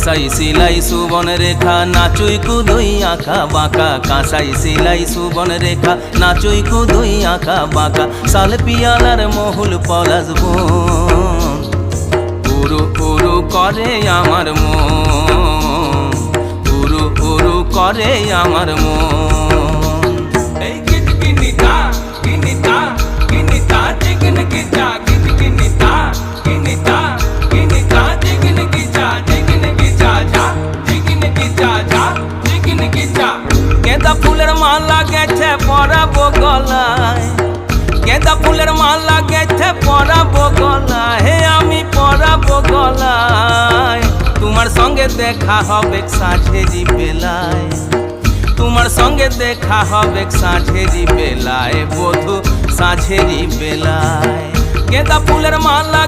কাঁসাই সিলাই সুবন রেখা নাচুই কুদুই আঁকা বাঁকা কাঁসাই সিলাই সুবন রেখা নাচুই কুদুই আঁকা বাঁকা শাল পিয়ালার মহুল পলাশ বন উরু উরু করে আমার মন উরু উরু করে আমার মন। এই কিটকিনিতা কিনিতা কিনিতা চিকন কিচা কিটকিনিতা কিনিতা কিনিতা চিকন কিচা চিকন কিচা যা চিকন কিচা যা চিকন কিচা। গেঁদা ফুলের মালা গেছে পরাবো গলায় গেঁদা ফুলের মালা গেছে পরাবো গলায় হে আমি পরাবো গলায়। তোমার সঙ্গে দেখা হবে সাঁঝেরি বেলায় তোমার সঙ্গে দেখা হবে সাঁঝেরি বেলায় বধু সাঁঝেরি বেলায়। গেঁদা ফুলের মালা